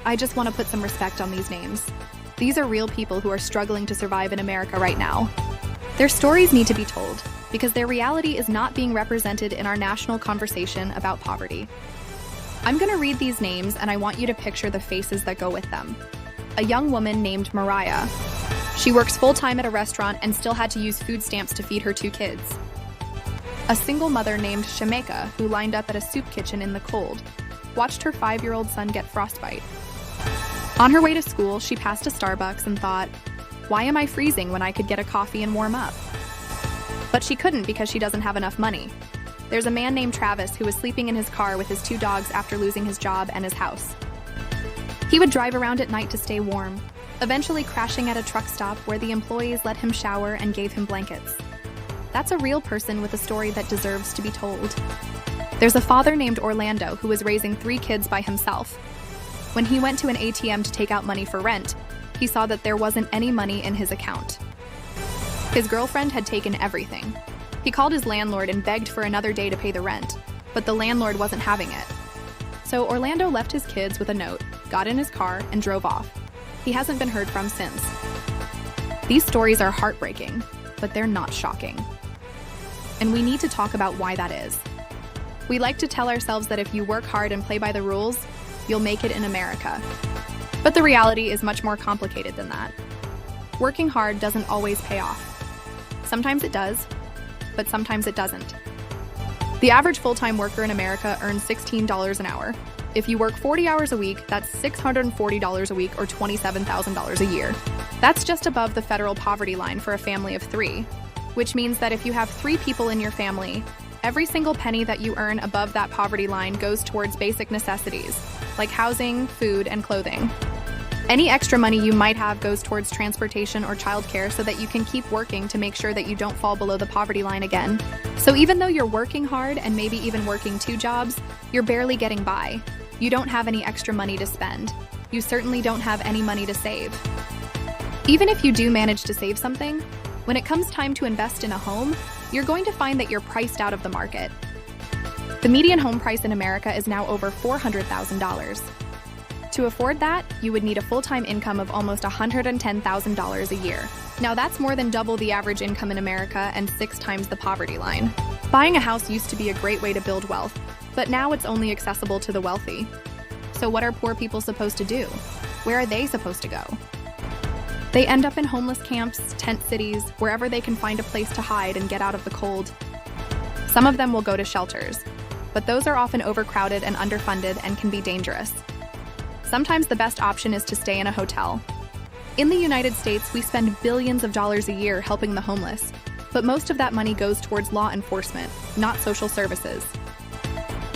I just want to put some respect on these names. These are real people who are struggling to survive in America right now. Their stories need to be told, because their reality is not being represented in our national conversation about poverty. I'm going to read these names, and I want you to picture the faces that go with them. A young woman named Mariah. She works full-time at a restaurant and still had to use food stamps to feed her 2 kids. A single mother named Shameka, who lined up at a soup kitchen in the cold, watched her 5-year-old son get frostbite. On her way to school, she passed a Starbucks and thought, why am I freezing when I could get a coffee and warm up? But she couldn't because she doesn't have enough money. There's a man named Travis who was sleeping in his car with his 2 dogs after losing his job and his house. He would drive around at night to stay warm, eventually crashing at a truck stop where the employees let him shower and gave him blankets. That's a real person with a story that deserves to be told. There's a father named Orlando who was raising 3 kids by himself. When he went to an ATM to take out money for rent, he saw that there wasn't any money in his account. His girlfriend had taken everything. He called his landlord and begged for another day to pay the rent, but the landlord wasn't having it. So Orlando left his kids with a note, got in his car, and drove off. He hasn't been heard from since. These stories are heartbreaking, but they're not shocking. And we need to talk about why that is. We like to tell ourselves that if you work hard and play by the rules, you'll make it in America. But the reality is much more complicated than that. Working hard doesn't always pay off. Sometimes it does, but sometimes it doesn't. The average full-time worker in America earns $16 an hour. If you work 40 hours a week, that's $640 a week or $27,000 a year. That's just above the federal poverty line for a family of 3, which means that if you have 3 people in your family, every single penny that you earn above that poverty line goes towards basic necessities, like housing, food, and clothing. Any extra money you might have goes towards transportation or childcare so that you can keep working to make sure that you don't fall below the poverty line again. So even though you're working hard and maybe even working 2 jobs, you're barely getting by. You don't have any extra money to spend. You certainly don't have any money to save. Even if you do manage to save something, when it comes time to invest in a home, you're going to find that you're priced out of the market. The median home price in America is now over $400,000. To afford that, you would need a full-time income of almost $110,000 a year. Now that's more than double the average income in America and 6 times the poverty line. Buying a house used to be a great way to build wealth, but now it's only accessible to the wealthy. So what are poor people supposed to do? Where are they supposed to go? They end up in homeless camps, tent cities, wherever they can find a place to hide and get out of the cold. Some of them will go to shelters, but those are often overcrowded and underfunded and can be dangerous. Sometimes the best option is to stay in a hotel. In the United States, we spend billions of dollars a year helping the homeless, but most of that money goes towards law enforcement, not social services.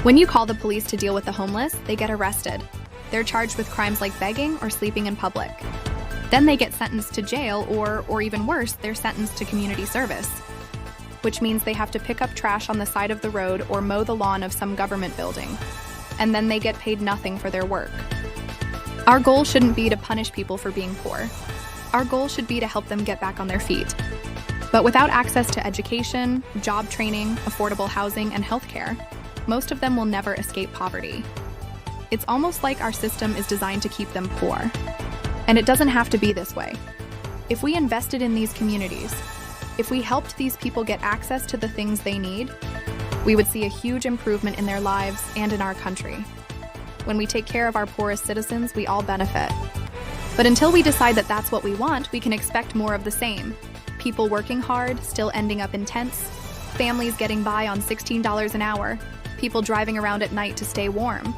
When you call the police to deal with the homeless, they get arrested. They're charged with crimes like begging or sleeping in public. Then they get sentenced to jail or even worse, they're sentenced to community service, which means they have to pick up trash on the side of the road or mow the lawn of some government building. And then they get paid nothing for their work. Our goal shouldn't be to punish people for being poor. Our goal should be to help them get back on their feet. But without access to education, job training, affordable housing, and healthcare, most of them will never escape poverty. It's almost like our system is designed to keep them poor. And it doesn't have to be this way. If we invested in these communities, if we helped these people get access to the things they need, we would see a huge improvement in their lives and in our country. When we take care of our poorest citizens, we all benefit. But until we decide that that's what we want, we can expect more of the same. People working hard, still ending up in tents, families getting by on $16 an hour, people driving around at night to stay warm,